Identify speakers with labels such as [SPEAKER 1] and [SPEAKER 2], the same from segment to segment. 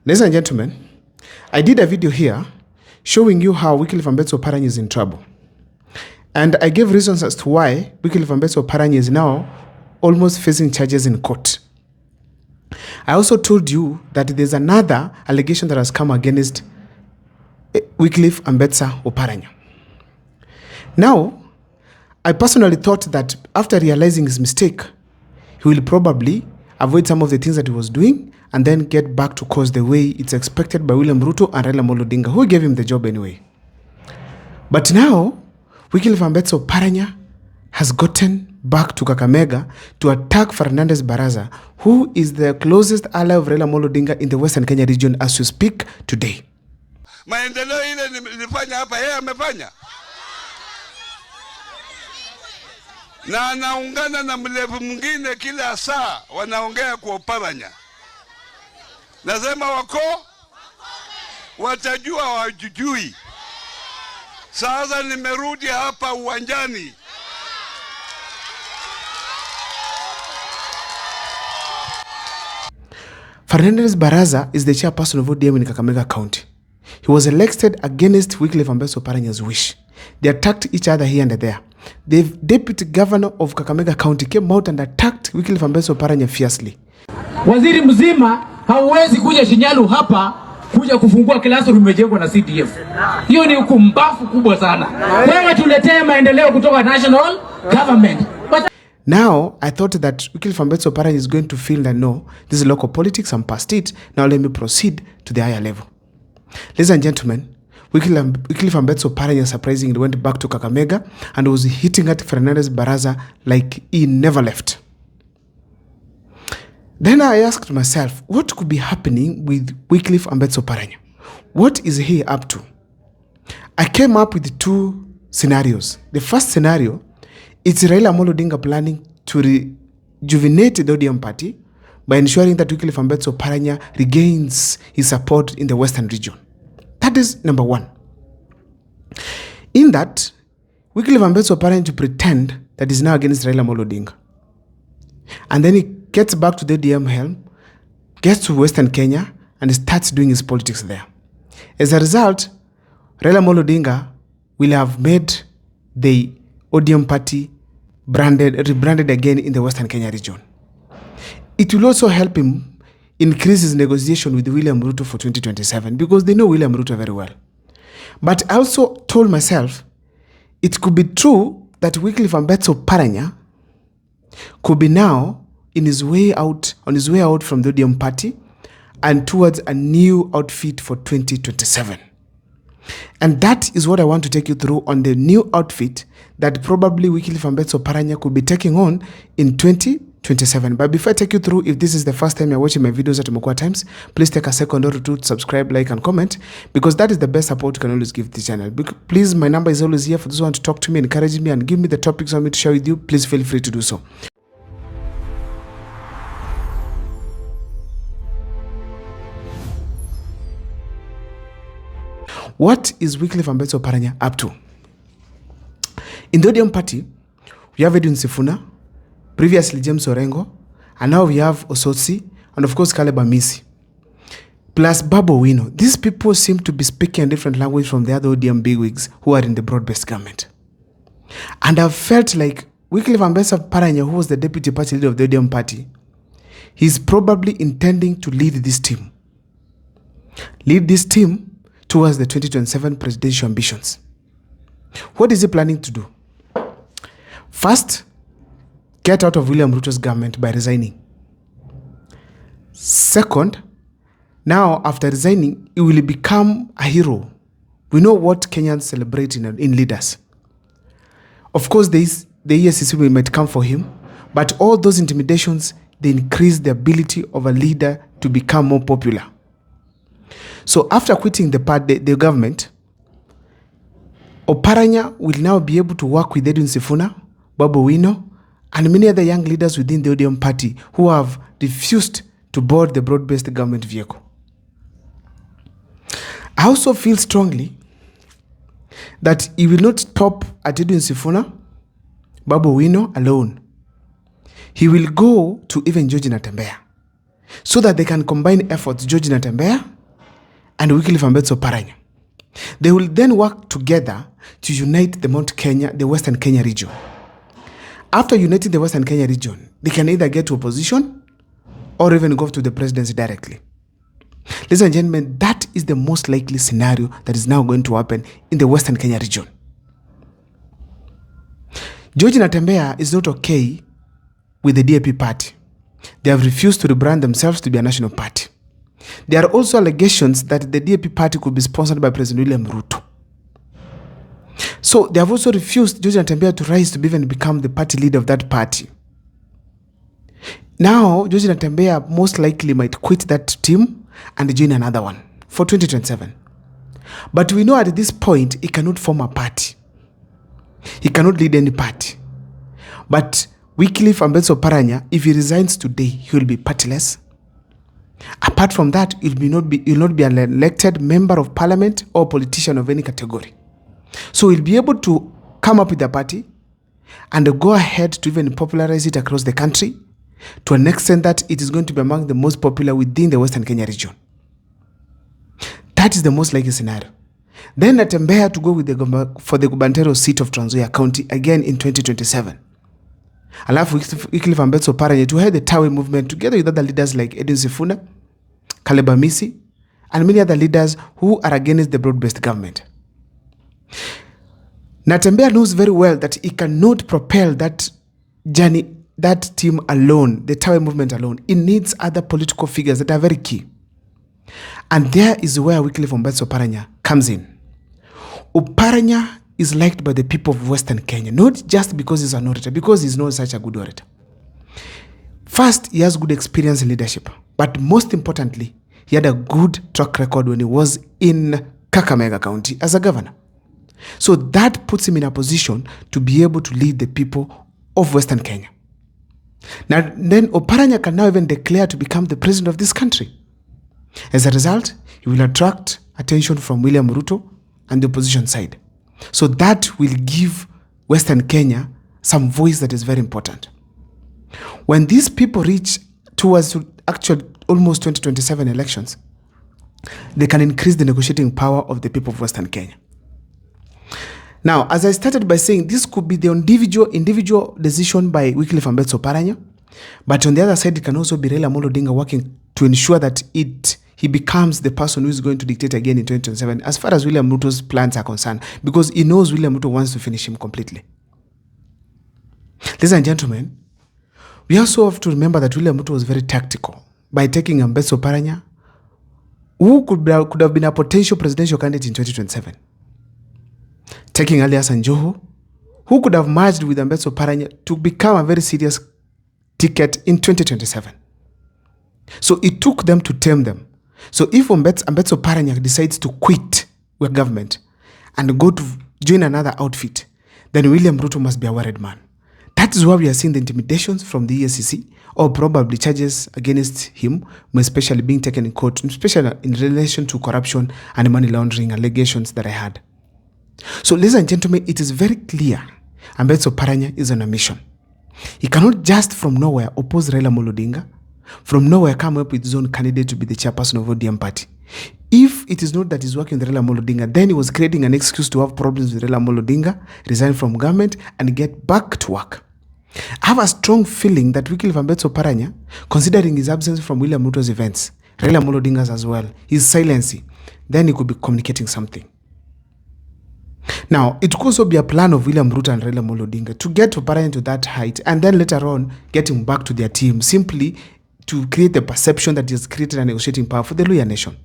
[SPEAKER 1] Ladies and gentlemen, I did a video here showing you how Wycliffe Oparanya is in trouble. And I gave reasons as to why Wycliffe Oparanya is now almost facing charges in court. I also told you that there's another allegation that has come against Wycliffe Oparanya. Now, I personally thought that after realizing his mistake, he will probably avoid some of the things that he was doing and then get back to course the way it's expected by William Ruto and Raila Amolo Odinga, who gave him the job anyway. But now, Wycliffe Oparanya has gotten back to Kakamega to attack Fernandez Baraza, who is the closest ally of Raila Amolo Odinga in the Western Kenya region as we speak today.
[SPEAKER 2] Maendeleo ile nilifanya hapa yeye amefanya. Na anaungana na mlevu mwingine kila saa wanaongea kwa Oparanya. Nasema wako watajua wajujui. Sasa nimerudi hapa uwanjani.
[SPEAKER 1] Fernandez Baraza is the chairperson of ODM in Kakamega County. He was elected against Wycliffe Oparanya's wish. They attacked each other here and there. The deputy governor of Kakamega County came out and attacked Wycliffe Oparanya fiercely.
[SPEAKER 3] Waziri mzima hauwezi kuja Shinyalu hapa kuja kufungua classroom imejengwa na CDF. Hiyo ni ukumbafu kubwa sana. Wewe tuletee maendeleo kutoka national government.
[SPEAKER 1] Now, I thought that Wycliffe Oparanya is going to feel that no, this is local politics, I'm past it. Now let me proceed to the higher level. Ladies and gentlemen, Wycliffe Oparanya surprisingly went back to Kakamega and was hitting at Fernandez Baraza like he never left. Then I asked myself, what could be happening with Wycliffe Oparanya? What is he up to? I came up with two scenarios. The first scenario, it's Raila Amolo Odinga planning to rejuvenate the ODM party by ensuring that Wycliffe Oparanya regains his support in the Western region. That is number one. In that, Wycliffe Oparanya to pretend that he's now against Raila Amolo Odinga. And then he gets back to the ODM helm, gets to Western Kenya, and starts doing his politics there. As a result, Raila Amolo Odinga will have made the ODM party rebranded again in the Western Kenya region. It will also help him increase his negotiation with William Ruto for 2027 because they know William Ruto very well. But I also told myself it could be true that Wycliffe Oparanya could be now on his way out from the ODM party and towards a new outfit for 2027. And that is what I want to take you through on the new outfit that probably Wycliffe Oparanya could be taking on in 2027. But before I take you through, if this is the first time you're watching my videos at Mokwa Times, please take a second or two to subscribe, like, and comment, because that is the best support you can always give this channel. Please, my number is always here for those who want to talk to me, encourage me, and give me the topics I want me to share with you. Please feel free to do so. What is Wycliffe Oparanya up to? In the ODM party, we have Edwin Sifuna, previously James Orengo, and now we have Osotsi, and of course Caleb Amisi, plus Babu Wino. These people seem to be speaking a different language from the other ODM bigwigs who are in the broad-based government. And I've felt like Wycliffe Oparanya, who was the deputy party leader of the ODM party, he's probably intending to lead this team. Towards the 2027 presidential ambitions. What is he planning to do? First, get out of William Ruto's government by resigning. Second, now after resigning, he will become a hero. We know what Kenyans celebrate in leaders. Of course, the ESCC might come for him, but all those intimidations, they increase the ability of a leader to become more popular. So after quitting the government, Oparanya will now be able to work with Edwin Sifuna, Babu Wino, and many other young leaders within the ODM party who have refused to board the broad-based government vehicle. I also feel strongly that he will not stop at Edwin Sifuna, Babu Wino alone. He will go to even George Natembeya so that they can combine efforts, George Natembeya, and Wycliffe Ambetsa Oparanya. They will then work together to unite the Western Kenya region. After uniting the Western Kenya region, they can either get to opposition or even go to the presidency directly. Ladies and gentlemen, that is the most likely scenario that is now going to happen in the Western Kenya region. George Natembeya is not okay with the DAP party. They have refused to rebrand themselves to be a national party. There are also allegations that the DAP party could be sponsored by President William Ruto. So they have also refused George Natembeya to rise to even become the party leader of that party. Now, George Natembeya most likely might quit that team and join another one for 2027. But we know at this point, he cannot form a party. He cannot lead any party. But Wycliffe Ambetsa Oparanya, if he resigns today, he will be partyless. Apart from that, he will not be an elected member of parliament or politician of any category. So he'll be able to come up with a party and go ahead to even popularize it across the country to an extent that it is going to be among the most popular within the Western Kenya region. That is the most likely scenario. Then Natembeya to go with for the gubernatorial seat of Trans Nzoia County again in 2027. Alafu Wycliffe Ambetsa Oparanya to head the Tawe movement together with other leaders like Edwin Sifuna, Caleb Amisi, and many other leaders who are against the broad-based government. Natembeya knows very well that he cannot propel that journey, that team alone, the Tawe movement alone. It needs other political figures that are very key. And there is where Wycliffe Ambetsa Oparanya comes in. Oparanya is liked by the people of Western Kenya, not just because he's an orator, because he's not such a good orator. First, he has good experience in leadership, but most importantly, he had a good track record when he was in Kakamega County as a governor. So that puts him in a position to be able to lead the people of Western Kenya. Now, then Oparanya can now even declare to become the president of this country. As a result, he will attract attention from William Ruto and the opposition side. So that will give Western Kenya some voice that is very important. When these people reach towards actual almost 2027 elections, they can increase the negotiating power of the people of Western Kenya. Now, as I started by saying, this could be the individual decision by Wycliffe Ambetsa Oparanya, but on the other side, it can also be Raila Amolo Odinga working to ensure that he becomes the person who is going to dictate again in 2027 as far as William Ruto's plans are concerned, because he knows William Ruto wants to finish him completely. Ladies and gentlemen, we also have to remember that William Ruto was very tactical by taking Ambetsa Oparanya, who could have been a potential presidential candidate in 2027. Taking Alias Anjoho, who could have merged with Ambetsa Oparanya to become a very serious ticket in 2027. So it took them to tame them. So if Ambetsa Oparanya decides to quit with government and go to join another outfit, then William Ruto must be a worried man. That is why we are seeing the intimidations from the EACC, or probably charges against him, especially being taken in court, especially in relation to corruption and money laundering allegations that I had. So, ladies and gentlemen, it is very clear Ambetsa Oparanya is on a mission. He cannot just from nowhere oppose Raila Amolo Odinga, from nowhere come up with his own candidate to be the chairperson of ODM party. If it is not that he's working with Raila Amolo Odinga, then he was creating an excuse to have problems with Raila Amolo Odinga, resign from government, and get back to work. I have a strong feeling that Wycliffe Ambetsa Oparanya, considering his absence from William Ruto's events, Raila Amolo Odinga's as well, his silencing, then he could be communicating something. Now, it could also be a plan of William Ruto and Raila Amolo Odinga to get Oparanya to that height and then later on get him back to their team, simply to create the perception that he has created a negotiating power for the Luhya nation.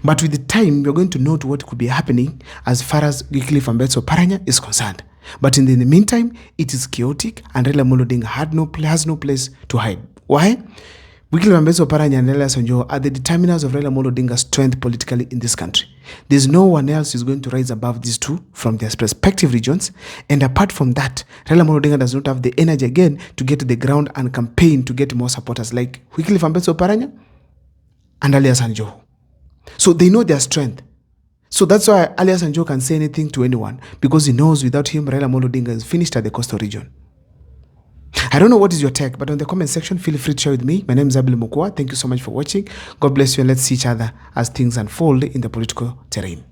[SPEAKER 1] But with the time, we're going to note what could be happening as far as Wycliffe Ambetsa Oparanya is concerned. But in the meantime, it is chaotic and Raila Amolo Odinga has no place to hide. Why? Wycliffe Ambetsa Oparanya and Elias Onjoho are the determiners of Raila Amolo Odinga's strength politically in this country. There's no one else who is going to rise above these two from their respective regions. And apart from that, Raila Amolo Odinga does not have the energy again to get to the ground and campaign to get more supporters like Wycliffe Ambetsa Oparanya and Elias Onjoho. So they know their strength. So that's why Elias Onjoho can say anything to anyone, because he knows without him, Raila Amolo Odinga is finished at the coastal region. I don't know what is your take, but on the comment section, feel free to share with me. My name is Abel Mukwa. Thank you so much for watching. God bless you, and let's see each other as things unfold in the political terrain.